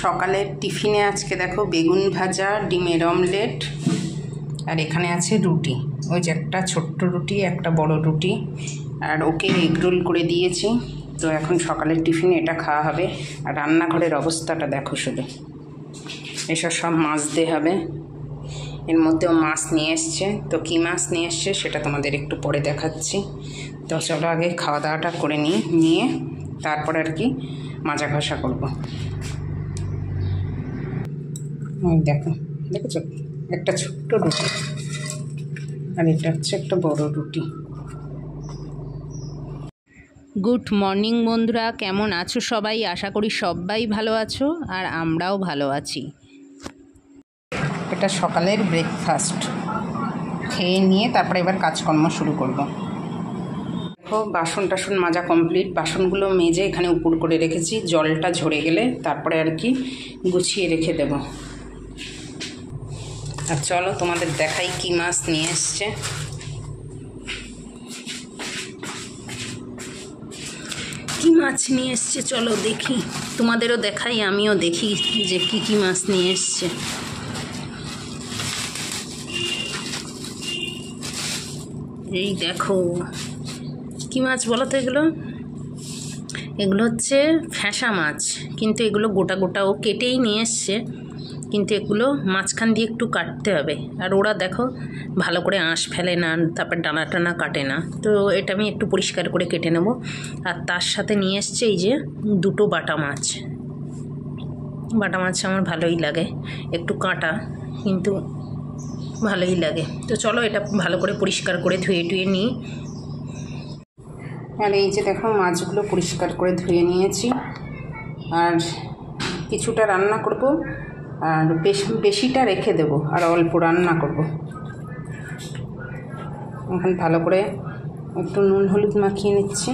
সকালের টিফিনে আজকে দেখো বেগুন ভাজা, ডিমের অমলেট, আর এখানে আছে রুটি। ওই যে একটা ছোট্ট রুটি, একটা বড় রুটি, আর ওকে এগ রোল করে দিয়েছি। তো এখন সকালের টিফিনে এটা খাওয়া হবে। আর রান্নাঘরের অবস্থাটা দেখো শুধু, এসব সব মাছ দিয়ে হবে। এর মধ্যেও মাছ নিয়ে এসছে, তো কী মাছ নিয়ে এসছে সেটা তোমাদের একটু পরে দেখাচ্ছি। তো চলো আগে খাওয়া দাওয়াটা করে নিয়ে তারপর আর কি মাজা ঘষা করবো। দেখো, দেখেছো, একটা ছোট্ট রুটি, আর এটা হচ্ছে একটা বড় রুটি। গুড মর্নিং বন্ধুরা, কেমন আছো সবাই? আশা করি সবাই ভালো আছো, আর আমরাও ভালো আছি। এটা সকালের ব্রেকফাস্ট, খেয়ে নিয়ে তারপরে এবার কাজকর্ম শুরু করব। দেখো বাসন টাসন মাজা কমপ্লিট, বাসনগুলো মেজে এখানে উপর করে রেখেছি। জলটা ঝরে গেলে তারপরে আর কি গুছিয়ে রেখে দেব। আর চলো তোমাদের দেখাই কি মাছ নিয়ে এসছে। কি মাছ নিয়ে এসছে চলো দেখি, তোমাদেরও দেখাই, আমিও দেখি যে কি মাছ নিয়ে এসছে। এই দেখো, কি মাছ বলো তো এগুলো? এগুলো হচ্ছে ফ্যাসা মাছ, কিন্তু এগুলো গোটা গোটা ও কেটেই নিয়ে এসছে, কিন্তু এগুলো মাঝখান দিয়ে একটু কাটতে হবে। আর ওরা দেখো ভালো করে আঁশ ফেলে না, তারপর ডানা টানা কাটে না। তো এটা আমি একটু পরিষ্কার করে কেটে নেব। আর তার সাথে নিয়ে এসছে এই যে দুটো বাটা মাছ। বাটা মাছ আমার ভালোই লাগে, একটু কাঁটা কিন্তু ভালোই লাগে। তো চলো এটা ভালো করে পরিষ্কার করে ধুয়ে নিই। আর এই যে দেখো মাছগুলো পরিষ্কার করে ধুয়ে নিয়েছি, আর কিছুটা রান্না করব, আর বেশিটা রেখে দেব, আর অল্প রান্না করব। এখন ভালো করে একটু নুন হলুদ মাখিয়ে নিচ্ছি।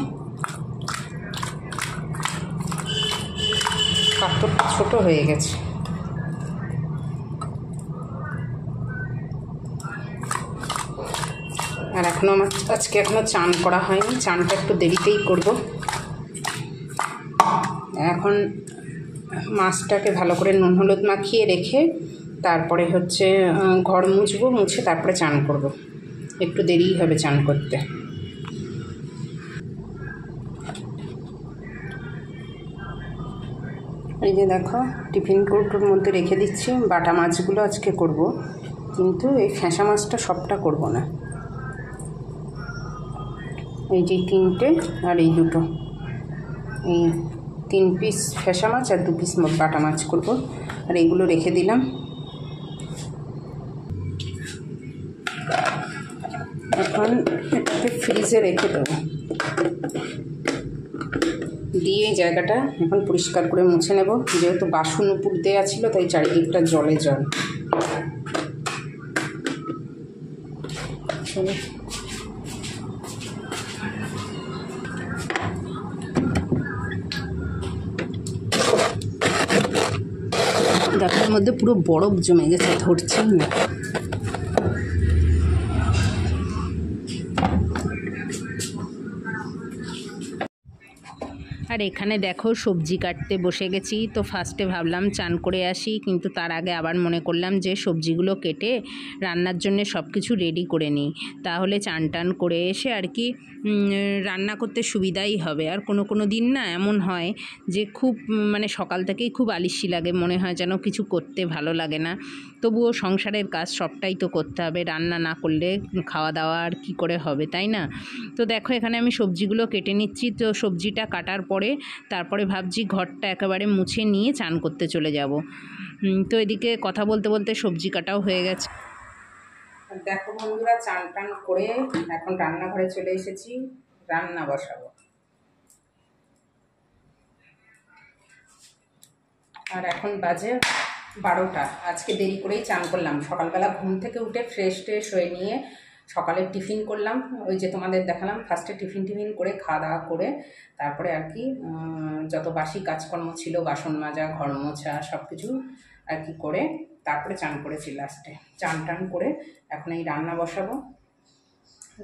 পাত্রটা ছোট হয়ে গেছে। আর আজকে এখনও চান করা হয়নি, চানটা একটু দেরিতেই করব। এখন মাছটাকে ভালো করে নুন হলুদ মাখিয়ে রেখে তারপরে হচ্ছে ঘর মুছবো, মুছে তারপরে চান করব। একটু দেরিই হবে চান করতে। এই যে দেখো টিফিন কৌটোর মধ্যে রেখে দিচ্ছি। বাটা মাছগুলো আজকে করব, কিন্তু এই ফ্যাসা মাছটা সবটা করব না। এই যে 3টে আর এই 2টো, এই 3 পিস ফ্যাসা মাছ আর 2 পিস বাটা মাছ করব। আর এইগুলো রেখে দিলাম। এখন এটাকে ফ্রিজে রেখে দেবো, দিয়ে জায়গাটা এখন পরিষ্কার করে মুছে নেব। যেহেতু বাসন উপর দেওয়া ছিল তাই চারিদিকটা জলে জল। গাছের মধ্যে পুরো বরফ জমে গেছে, ধরছেই না। আর এখানে দেখো সবজি কাটতে বসে গেছি। তো ফার্স্টে ভাবলাম চান করে আসি, কিন্তু তার আগে আবার মনে করলাম যে সবজিগুলো কেটে রান্নার জন্য সব কিছু রেডি করে নিই, তাহলে চান টান করে এসে আর কি রান্না করতে সুবিধাই হবে। আর কোনো দিন না এমন হয় যে খুব মানে সকাল থেকেই খুব আলিস্যি লাগে, মনে হয় যেন কিছু করতে ভালো লাগে না। তবুও সংসারের কাজ সবটাই তো করতে হবে, রান্না না করলে খাওয়া দাওয়া আর কী করে হবে, তাই না? তো দেখো এখানে আমি সবজিগুলো কেটে নিচ্ছি। তো সবজিটা কাটার পরে তারপরে ভাবছি ঘরটা একেবারে মুছে নিয়ে চান করতে চলে যাব। তো এদিকে কথা বলতে বলতে সবজি কাটাও হয়ে গেছে। দেখো বন্ধুরা, চান টান করে এখন রান্নাঘরে চলে এসেছি, রান্না বসাবো। আর এখন বাজে 12টা। আজকে দেরি করেই চান করলাম। সকালবেলা ঘুম থেকে উঠে ফ্রেশ হয়ে নিয়ে সকালের টিফিন করলাম। ওই যে তোমাদের দেখালাম, ফার্স্টে টিফিন করে খাওয়া দাওয়া করে তারপরে আর কি যত বাসি কাজকর্ম ছিল, বাসন মাজা, ঘর মোছা, সব কিছু আর কি করে তারপরে চান করেছি লাস্টে। চান টান করে এখন এই রান্না বসাবো।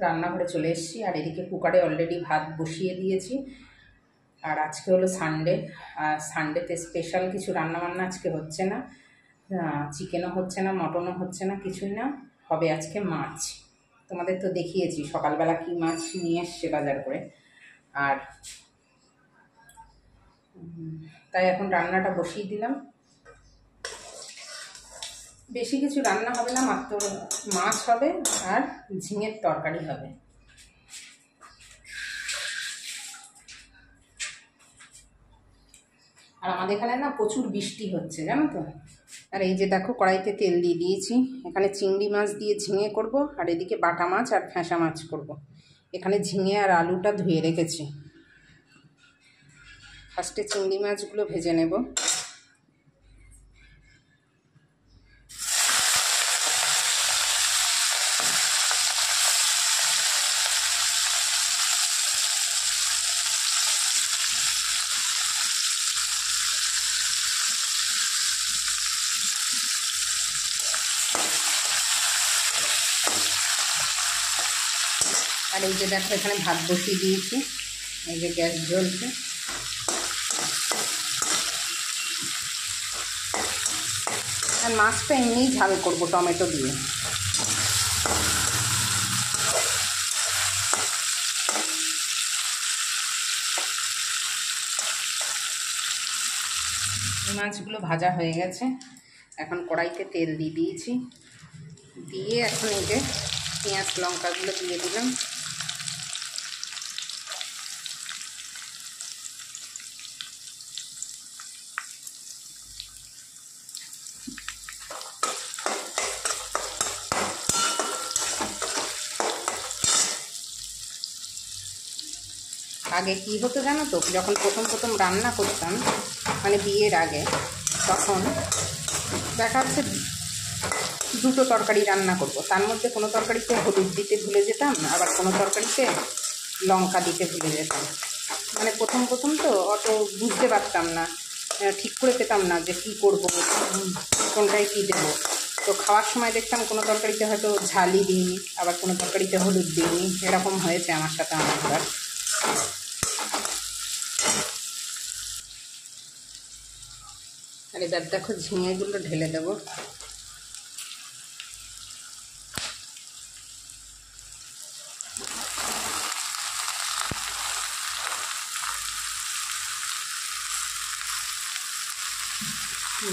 রান্নাঘরে চলে এসেছি, আর এদিকে কুকারে অলরেডি ভাত বসিয়ে দিয়েছি। আর আজকে হলো সানডে, আর সানডেতে স্পেশাল কিছু রান্নাবান্না আজকে হচ্ছে না, চিকেনও হচ্ছে না, মটনও হচ্ছে না, কিছুই না, হবে আজকে মাছ। তোমাদের তো দেখিয়েছি সকালবেলা কি মাছ নিয়ে এসছে বাজার করে। আর তাই এখন রান্নাটা বসিয়ে দিলাম। বেশি কিছু রান্না হবে না, মাত্র মাছ হবে আর ঝিঙের তরকারি হবে। আর আমাদের এখানে না প্রচুর বৃষ্টি হচ্ছে, জানো তো। আর এই যে দেখো কড়াইতে তেল দিয়ে দিয়েছি, এখানে চিংড়ি মাছ দিয়ে ঝিঙে করব, আর এদিকে বাটা মাছ আর ফ্যাঁসা মাছ করব। এখানে ঝিঙে আর আলুটা ধুয়ে রেখেছি। ফার্স্টে চিংড়ি মাছগুলো ভেজে নেব। আর এই যে দেখো এখানে ভাত বসিয়ে দিয়েছি, এই যে গ্যাস জ্বলছে। আর মাছটা এমনিই ঝাল করব টমেটো দিয়ে। মাছগুলো ভাজা হয়ে গেছে, এখন কড়াইতে তেল দিয়ে দিয়েছি, দিয়ে এখন এই যে পেঁয়াজ লঙ্কাগুলো দিয়ে দিলাম। আগে কি হতো জানো তো, যখন প্রথম প্রথম রান্না করতাম মানে বিয়ের আগে, তখন দেখা যাচ্ছে দুটো তরকারি রান্না করব, তার মধ্যে কোনো তরকারিতে হলুদ দিতে ভুলে যেতাম, আবার কোনো তরকারিতে লঙ্কা দিতে ভুলে যেতাম। মানে প্রথম প্রথম তো অত বুঝতে পারতাম না, ঠিক করে পেতাম না যে কী করবো, কোনটায় কী দেবো। তো খাওয়ার সময় দেখতাম কোনো তরকারিতে হয়তো ঝালই দিইনি, আবার কোনো তরকারিতে হলুদ দিইনি, এরকম হয়েছে আমার সাথে অনেকবার। আর এবার দেখো ঝিঙেগুলো ঢেলে দেবো।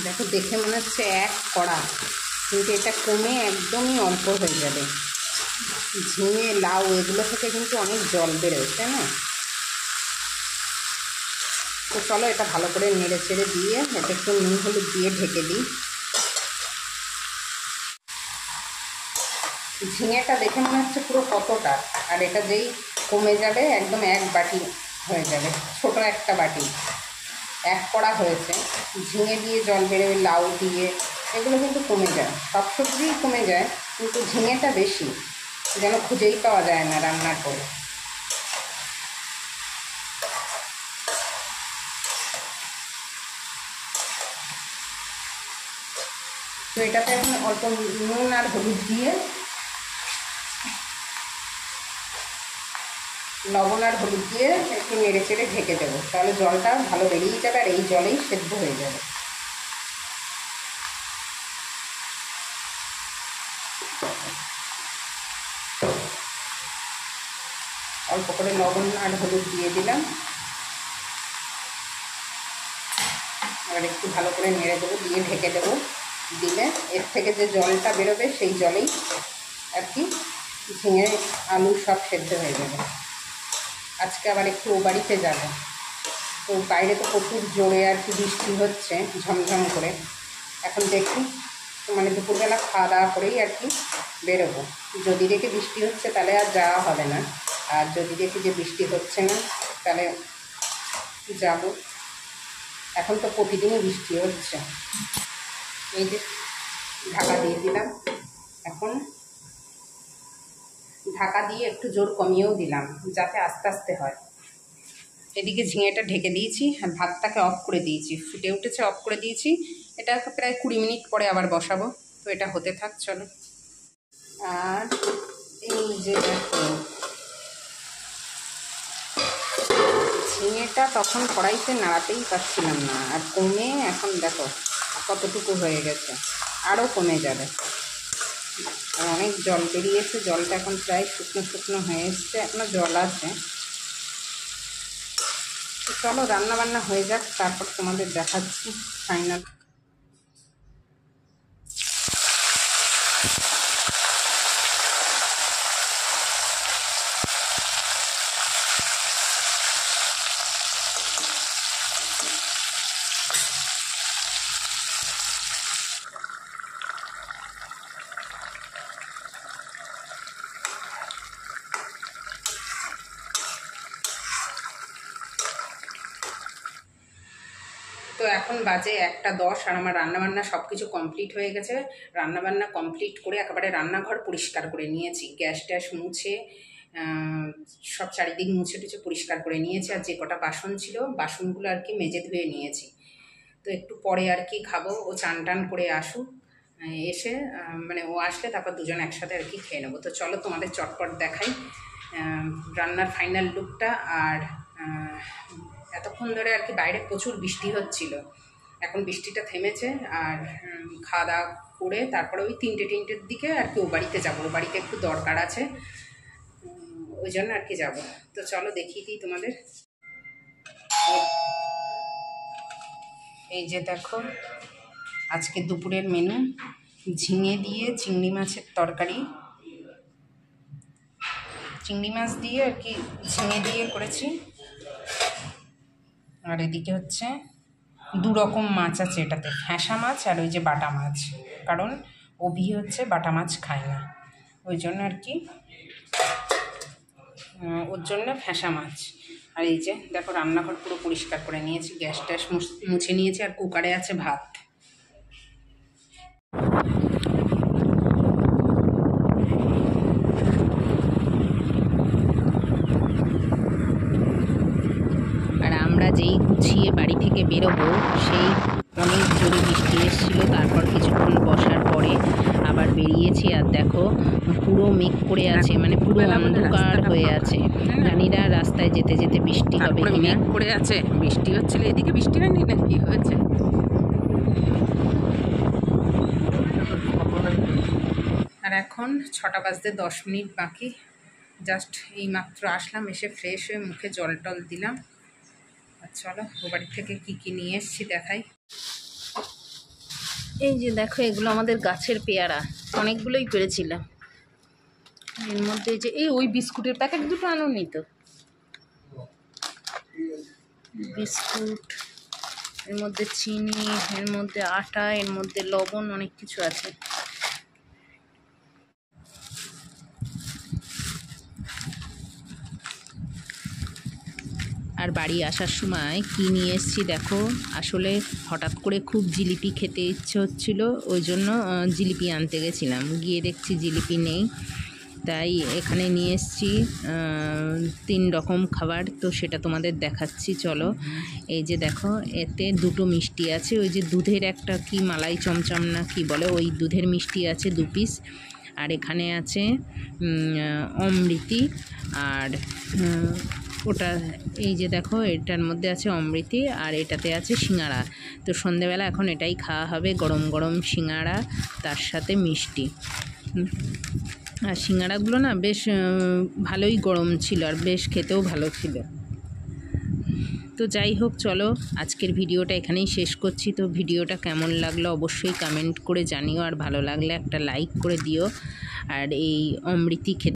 দেখো দেখে মনে হচ্ছে এক কড়া, কিন্তু এটা কমে একদমই অল্প হয়ে যাবে। ঝিঙে লাউ এগুলো থেকে কিন্তু অনেক জল বেরোয়, তাই না? তো চলো এটা ভালো করে নেড়ে চেড়ে দিয়ে এটা একটু নুন হলুদ দিয়ে ঢেকে দিই। ঝিঙেটা দেখে মনে হচ্ছে পুরো কতটা, আর এটা যেই কমে যাবে একদম এক বাটি হয়ে যাবে, ছোট একটা বাটি, এক কড়া হয়েছে। ঝিঙে দিয়ে জল বেরোয়, লাউ দিয়ে, এগুলো কিন্তু কমে যায়, সব সবজিই কমে যায়, কিন্তু ঝিঙেটা বেশি, যেন খুঁজেই পাওয়া যায় না রান্নার পরে। তো এটাতে এখন অল্প নুন আর হলুদ দিয়ে, লবণ আর হলুদ দিয়ে একটু নেড়ে চেড়ে ঢেকে দেবো, তাহলে জলটা ভালো বেরিয়ে যাবে আর এই জলেই সেদ্ধ হয়ে যাবে। অল্প করে লবণ আর হলুদ দিয়ে দিলাম, এবার একটু ভালো করে নেড়ে দেবো, দিয়ে ঢেকে দেবো। দিলে এর থেকে যে জলটা বেরোবে সেই জলেই আর কি ঝিঙে আলু সব সেদ্ধ হয়ে যাবে। আজকে আবার একটু ও বাড়িতে যাবো, তো বাইরে তো প্রচুর জোরে আর কি বৃষ্টি হচ্ছে ঝমঝম করে। এখন দেখি মানে দুপুরবেলা খাওয়া দাওয়া করেই আর কি বেরোবো। যদি দেখি বৃষ্টি হচ্ছে তাহলে আর যাওয়া হবে না, আর যদি দেখি যে বৃষ্টি হচ্ছে না তাহলে যাব। এখন তো প্রতিদিনই বৃষ্টি হচ্ছে। এই যে ঢাকা দিয়ে দিলাম, এখন ঢাকা দিয়ে একটু জোর কমিয়েও দিলাম যাতে আস্তে আস্তে হয়। এদিকে ঝিঙেটা ঢেকে দিয়েছি আর ভাতটাকে অফ করে দিয়েছি, ফুটে উঠেছে, অফ করে দিয়েছি। এটা প্রায় 20 মিনিট পরে আবার বসাবো, তো এটা হতে থাক চলো। আর এই যে দেখো ঝিঙেটা তখন কড়াইতে নাড়াতেই পারছিলাম না, আর কমে এখন দেখো কতটুকু হয়ে গেছে, আরও কমে যাবে। আর অনেক জল বেরিয়েছে, জলটা এখন প্রায় শুকনো শুকনো হয়ে এসছে, এখনও জল আছে। তো চলো রান্নাবান্না হয়ে যাক, তারপর তোমাদের দেখাচ্ছি ফাইনাল। তো এখন বাজে 1:10 আর আমার রান্নাবান্না সব কিছু কমপ্লিট হয়ে গেছে। রান্নাবান্না কমপ্লিট করে একেবারে রান্নাঘর পরিষ্কার করে নিয়েছি, গ্যাস ট্যাস মুছে সব চারিদিক মুছে টুছে পরিষ্কার করে নিয়েছি। আর যে কটা বাসন ছিল বাসনগুলো আর কি মেজে ধুয়ে নিয়েছি। তো একটু পরে আর কি খাবো, ও চান টান করে আসুক, এসে মানে ও আসলে তারপর দুজন একসাথে আর কি খেয়ে নেবো। তো চলো তোমাদের চটপট দেখাই রান্নার ফাইনাল লুকটা। আর এতক্ষণ ধরে আর কি বাইরে প্রচুর বৃষ্টি হচ্ছিল, এখন বৃষ্টিটা থেমেছে। আর খাওয়া দাওয়া করে তারপরে ওই 3টের দিকে আর কি ও বাড়িতে যাবো, ও বাড়িতে একটু দরকার আছে, ওই জন্য আর কি যাবো। তো চলো দেখিয়ে দিই তোমাদের। এই যে দেখো আজকে দুপুরের মেনু, ঝিঙে দিয়ে চিংড়ি মাছের তরকারি, চিংড়ি মাছ দিয়ে আর কি ঝিঙে দিয়ে করেছি। আর এদিকে হচ্ছে 2 রকম মাছ আছে এটাতে, ফ্যাঁসা মাছ আর ওই যে বাটা মাছ, কারণ অভি হচ্ছে বাটা মাছ খায় না, ওই জন্য আর কি ওর জন্য ফ্যাঁসা মাছ। আর এই যে দেখো রান্নাঘর পুরো পরিষ্কার করে নিয়েছি, গ্যাস ট্যাস মুছে নিয়েছি, আর কুকারে আছে ভাত। আর আমরা যেই গুছিয়ে বাড়ি থেকে বেরোবো সেই অনেক জোরে বৃষ্টি এসেছিলো, তারপর কিছুক্ষণ বসার পরে আবার বেরিয়েছি। আর দেখো পুরো মেঘ করে আছে, মানে পুরো অন্ধকার হয়ে আছে, জানি না রাস্তায় যেতে যেতে বৃষ্টি হবে কিনা। মেঘ করে আছে, বৃষ্টি হচ্ছিল, এদিকে বৃষ্টি হয়নি না কি হয়েছে। আর এখন 6:10 বাকি, জাস্ট এই মাত্র আসলাম, এসে ফ্রেশ হয়ে মুখে জল টল দিলাম। আর চলো ও বাড়ি থেকে কী কী নিয়ে এসেছি দেখাই। এই যে দেখো এগুলো আমাদের গাছের পেয়ারা, অনেকগুলোই পেরেছিলাম। এর মধ্যে যে এই ওই বিস্কুটের প্যাকেট দুটো আনোনি তো, বিস্কুট, এর মধ্যে চিনি, এর মধ্যে আটা, এর মধ্যে লবণ, অনেক কিছু আছে। আর বাড়ি আসার সময় কী নিয়ে এসেছি দেখো, আসলে হঠাৎ করে খুব জিলিপি খেতে ইচ্ছে হচ্ছিলো, ওই জন্য জিলিপি আনতে গেছিলাম, গিয়ে দেখছি জিলিপি নেই, তাই এখানে নিয়ে এসেছি 3 রকম খাবার। তো সেটা তোমাদের দেখাচ্ছি চলো। এই যে দেখো এতে 2টো মিষ্টি আছে, ওই যে দুধের একটা কি মালাই চমচম না কি বলে, ওই দুধের মিষ্টি আছে 2 পিস। আর এখানে আছে অমৃতি, আর ওটা এই যে দেখো এটার মধ্যে আছে অমৃতি, আর এটাতে আছে সিঙ্গাড়া। তো সন্ধেবেলা এখন এটাই খাওয়া হবে, গরম গরম সিঙ্গাড়া, তার সাথে মিষ্টি। আর সিঙ্গাড়াগুলো না বেশ ভালোই গরম ছিল, আর বেশ খেতেও ভালো ছিল। তো যাই হোক চলো আজকের ভিডিওটা এখানেই শেষ করছি। তো ভিডিওটা কেমন লাগলো অবশ্যই কমেন্ট করে জানিও, আর ভালো লাগলে একটা লাইক করে দিও। আর এই অমৃতি খেতে